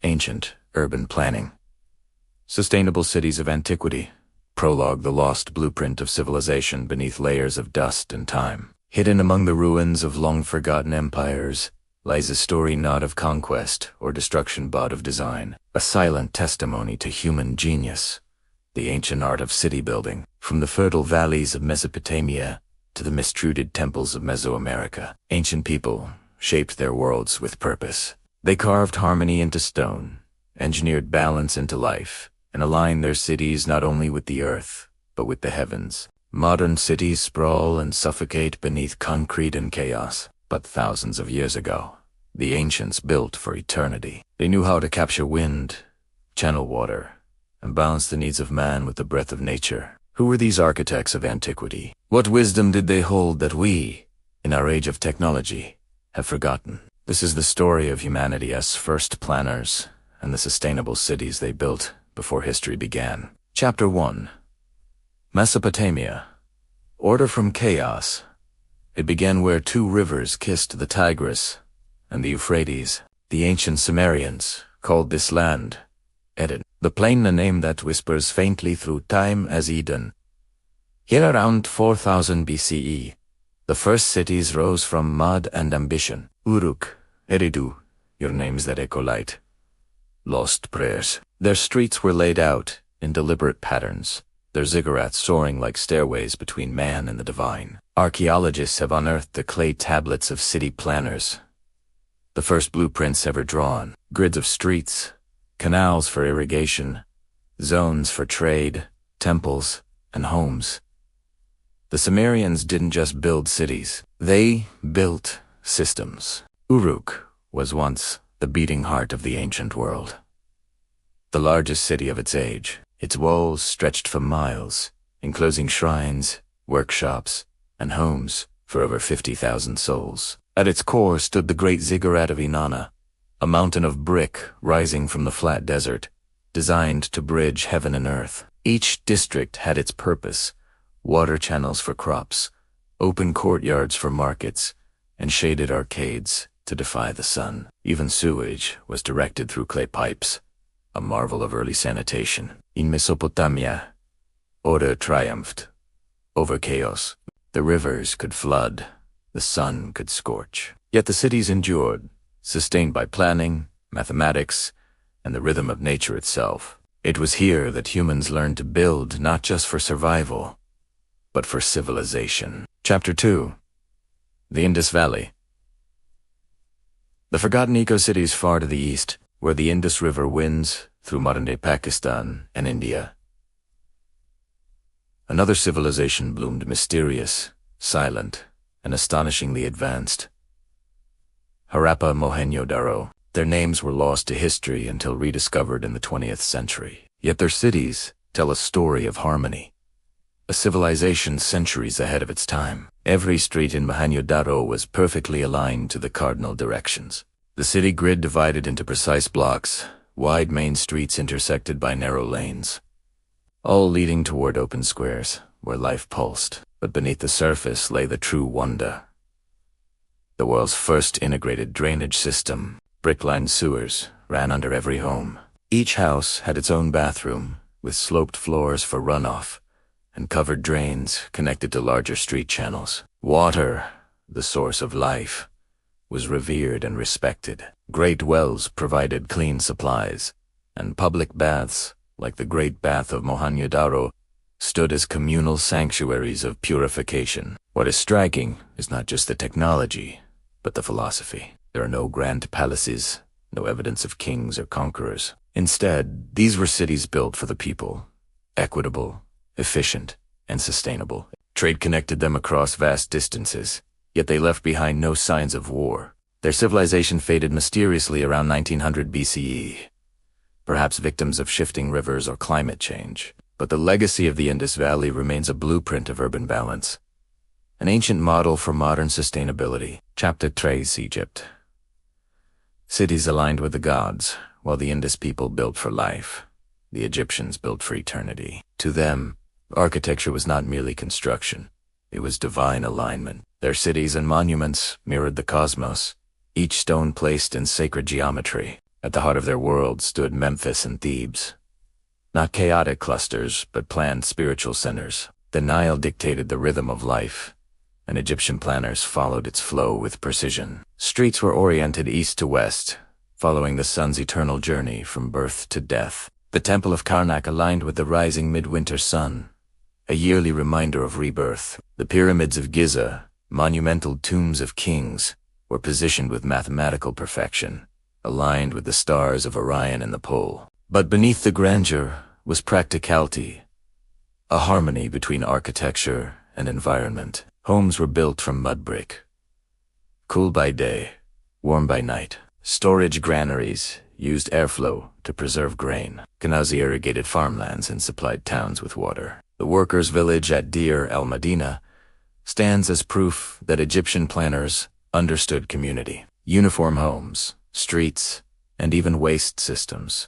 Ancient urban planning. Sustainable cities of antiquity. Prologue: the lost blueprint of civilization beneath layers of dust and time. Hidden among the ruins of long-forgotten empires lies a story not of conquest or destruction but of design, a silent testimony to human genius. The ancient art of city building, from the fertile valleys of Mesopotamia to the mistreated temples of Mesoamerica, ancient people shaped their worlds with purpose. They carved harmony into stone, engineered balance into life, and aligned their cities not only with the earth, but with the heavens. Modern cities sprawl and suffocate beneath concrete and chaos, but thousands of years ago, the ancients built for eternity. They knew how to capture wind, channel water, and balance the needs of man with the breath of nature. Who were these architects of antiquity? What wisdom did they hold that we, in our age of technology, have forgotten? This is the story of humanity as first planners and the sustainable cities they built before history began. Chapter 1. Mesopotamia. Order from chaos. It began where two rivers kissed the Tigris and the Euphrates. The ancient Sumerians called this land Eden, the plain, a name that whispers faintly through time as Eden. Here around 4000 BCE, the first cities rose from mud and ambition. Uruk, Eridu, your names that echo light. Lost prayers. Their streets were laid out in deliberate patterns, their ziggurats soaring like stairways between man and the divine. Archaeologists have unearthed the clay tablets of city planners, the first blueprints ever drawn. Grids of streets, canals for irrigation, zones for trade, temples, and homes. The Sumerians didn't just build cities, they built systems. Uruk was once the beating heart of the ancient world. The largest city of its age, its walls stretched for miles, enclosing shrines, workshops, and homes for over 50,000 souls. At its core stood the great ziggurat of Inanna, a mountain of brick rising from the flat desert, designed to bridge heaven and earth. Each district had its purpose: water channels for crops, open courtyards for markets, and shaded arcades to defy the sun. Even sewage was directed through clay pipes, a marvel of early sanitation. In Mesopotamia, order triumphed over chaos. The rivers could flood, the sun could scorch. Yet the cities endured, sustained by planning, mathematics, and the rhythm of nature itself. It was here that humans learned to build not just for survival, but for civilization. Chapter 2. The Indus Valley. The forgotten eco-cities far to the east, where the Indus River winds through modern-day Pakistan and India. Another civilization bloomed, mysterious, silent, and astonishingly advanced. Harappa, Mohenjo-daro. Their names were lost to history until rediscovered in the 20th century. Yet their cities tell a story of harmony, a civilization centuries ahead of its time. Every street in Mohenjo-daro was perfectly aligned to the cardinal directions. The city grid divided into precise blocks, wide main streets intersected by narrow lanes, all leading toward open squares where life pulsed. But beneath the surface lay the true wonder. The world's first integrated drainage system. Brick-lined sewers ran under every home. Each house had its own bathroom, with sloped floors for runoff, and covered drains connected to larger street channels. Water, the source of life, was revered and respected. Great wells provided clean supplies, and public baths, like the Great Bath of Mohenjo-daro, stood as communal sanctuaries of purification. What is striking is not just the technology, but the philosophy. There are no grand palaces, no evidence of kings or conquerors. Instead, these were cities built for the people, equitable, efficient, and sustainable. Trade connected them across vast distances, yet they left behind no signs of war. Their civilization faded mysteriously around 1900 BCE, perhaps victims of shifting rivers or climate change. But the legacy of the Indus Valley remains a blueprint of urban balance, an ancient model for modern sustainability. Chapter 3. Egypt. Cities aligned with the gods, while the Indus people built for life. The Egyptians built for eternity. To them, architecture was not merely construction. It was divine alignment. Their cities and monuments mirrored the cosmos, each stone placed in sacred geometry. At the heart of their world stood Memphis and Thebes. Not chaotic clusters, but planned spiritual centers. The Nile dictated the rhythm of life, and Egyptian planners followed its flow with precision. Streets were oriented east to west, following the sun's eternal journey from birth to death. The Temple of Karnak aligned with the rising midwinter sun, a yearly reminder of rebirth. The pyramids of Giza, monumental tombs of kings, were positioned with mathematical perfection, aligned with the stars of Orion and the pole. But beneath the grandeur was practicality, a harmony between architecture and environment. Homes were built from mud brick, cool by day, warm by night. Storage granaries used airflow to preserve grain. Canals irrigated farmlands and supplied towns with water. The workers' village at Deir el-Medina stands as proof that Egyptian planners understood community. Uniform homes, streets, and even waste systems.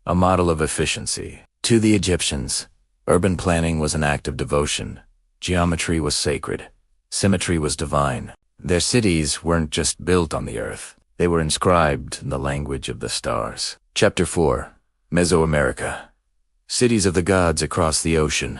A model of efficiency. To the Egyptians, urban planning was an act of devotion. Geometry was sacred. Symmetry was divine. Their cities weren't just built on the earth. They were inscribed in the language of the stars. Chapter 4. Mesoamerica. Cities of the gods across the ocean,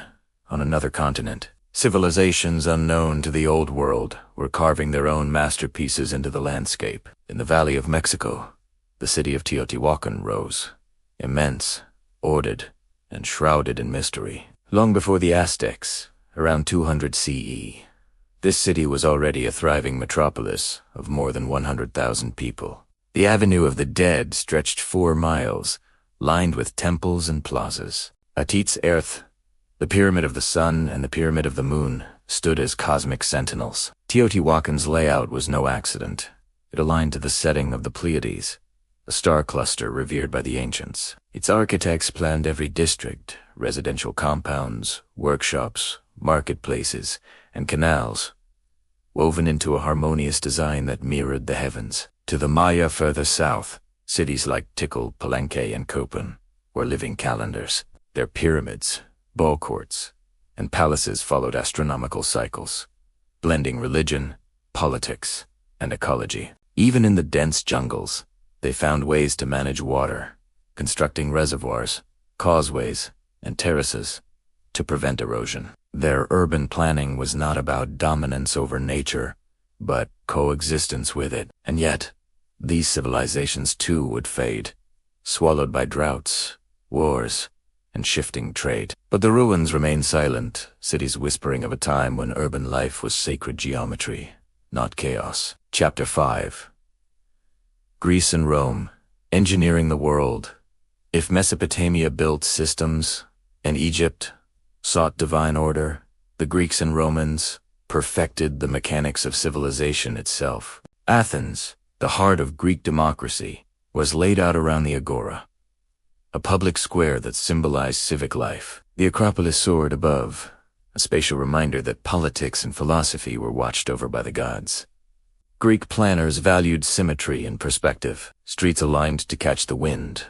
on another continent. Civilizations unknown to the Old World were carving their own masterpieces into the landscape. In the Valley of Mexico, the city of Teotihuacan rose, immense, ordered, and shrouded in mystery. Long before the Aztecs, around 200 CE, this city was already a thriving metropolis of more than 100,000 people. The Avenue of the Dead stretched 4 miles, lined with temples and plazas. Atit's Earth, the Pyramid of the Sun and the Pyramid of the Moon, stood as cosmic sentinels. Teotihuacan's layout was no accident. It aligned to the setting of the Pleiades, a star cluster revered by the ancients. Its architects planned every district, residential compounds, workshops, marketplaces, and canals, woven into a harmonious design that mirrored the heavens. To the Maya further south, cities like Tikal, Palenque, and Copan were living calendars. Their pyramids, ball courts, and palaces followed astronomical cycles, blending religion, politics, and ecology. Even in the dense jungles, they found ways to manage water, constructing reservoirs, causeways, and terraces to prevent erosion. Their urban planning was not about dominance over nature, but coexistence with it. And yet, these civilizations too would fade, swallowed by droughts, wars, and shifting trade. But the ruins remained silent, cities whispering of a time when urban life was sacred geometry, not chaos. Chapter 5. Greece and Rome, engineering the world. If Mesopotamia built systems, and Egypt sought divine order, the Greeks and Romans perfected the mechanics of civilization itself. Athens, the heart of Greek democracy, was laid out around the Agora, a public square that symbolized civic life. The Acropolis soared above, a spatial reminder that politics and philosophy were watched over by the gods. Greek planners valued symmetry and perspective. Streets aligned to catch the wind.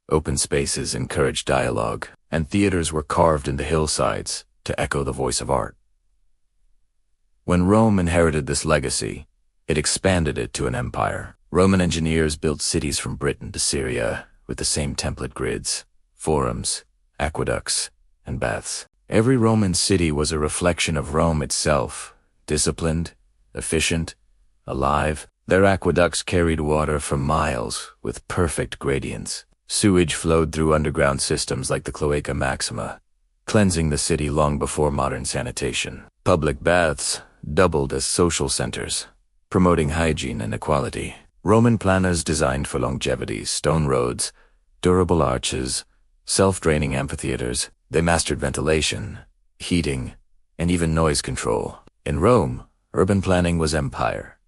Open spaces encouraged dialogue, and theaters were carved into hillsides to echo the voice of art. When Rome inherited this legacy, it expanded it to an empire. Roman engineers built cities from Britain to Syria with the same template grids, forums, aqueducts, and baths. Every Roman city was a reflection of Rome itself, disciplined, efficient, alive. Their aqueducts carried water for miles with perfect gradients. Sewage flowed through underground systems like the Cloaca Maxima, cleansing the city long before modern sanitation. Public baths doubled as social centers, promoting hygiene and equality. Roman planners designed for longevity, stone roads, durable arches, self-draining amphitheaters. They mastered ventilation, heating, and even noise control. In Rome, urban planning was empire,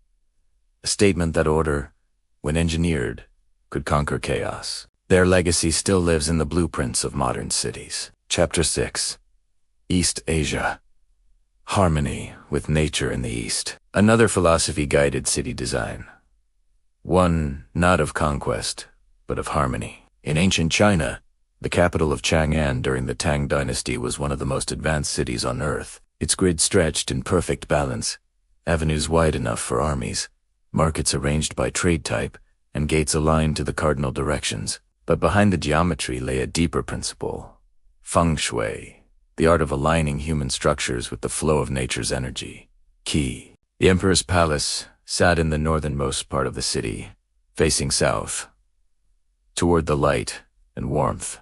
a statement that order, when engineered, could conquer chaos. Their legacy still lives in the blueprints of modern cities. Chapter 6. East Asia. Harmony with nature in the East. Another philosophy guided city design. One not of conquest, but of harmony. In ancient China, the capital of Chang'an during the Tang dynasty was one of the most advanced cities on earth. Its grid stretched in perfect balance, avenues wide enough for armies, markets arranged by trade type, and gates aligned to the cardinal directions. But behind the geometry lay a deeper principle: feng shui, the art of aligning human structures with the flow of nature's energy. Qi. The emperor's palace sat in the northernmost part of the city, facing south, toward the light and warmth,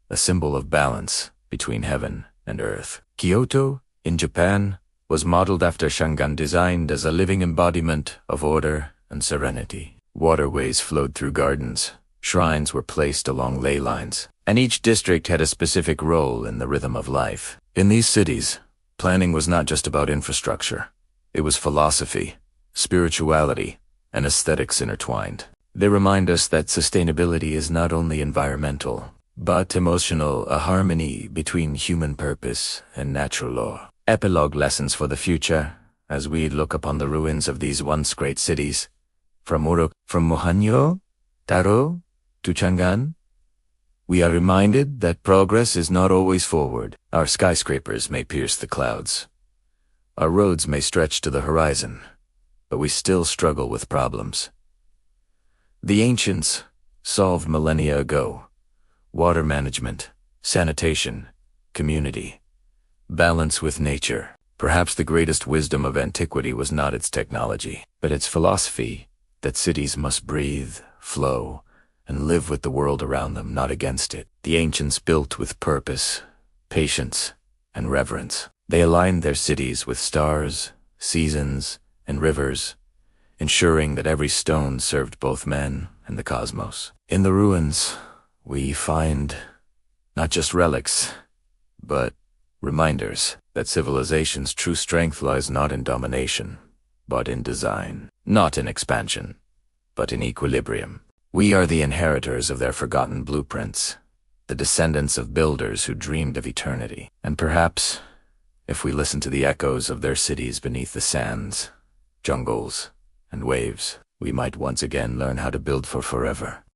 a symbol of balance between heaven and earth. Kyoto, in Japan, was modeled after Shangan, designed as a living embodiment of order and serenity. Waterways flowed through gardens, shrines were placed along ley lines, and each district had a specific role in the rhythm of life. In these cities, planning was not just about infrastructure. It was philosophy, spirituality, and aesthetics intertwined. They remind us that sustainability is not only environmental, but emotional, a harmony between human purpose and natural law. Epilogue lessons for the future, as we look upon the ruins of these once great cities, from Mohenjo Daro to Chang'an, we are reminded that progress is not always forward. Our skyscrapers may pierce the clouds. Our roads may stretch to the horizon, but we still struggle with problems. The ancients solved millennia ago: water management, sanitation, community, balance with nature. Perhaps the greatest wisdom of antiquity was not its technology, but its philosophy that cities must breathe, flow, and live with the world around them, not against it. The ancients built with purpose, patience, and reverence. They aligned their cities with stars, seasons, and rivers, ensuring that every stone served both men and the cosmos. In the ruins, we find not just relics, but reminders that civilization's true strength lies not in domination, but in design. Not in expansion, but in equilibrium. We are the inheritors of their forgotten blueprints, the descendants of builders who dreamed of eternity. And perhaps, if we listen to the echoes of their cities beneath the sands, jungles, and waves, we might once again learn how to build for forever.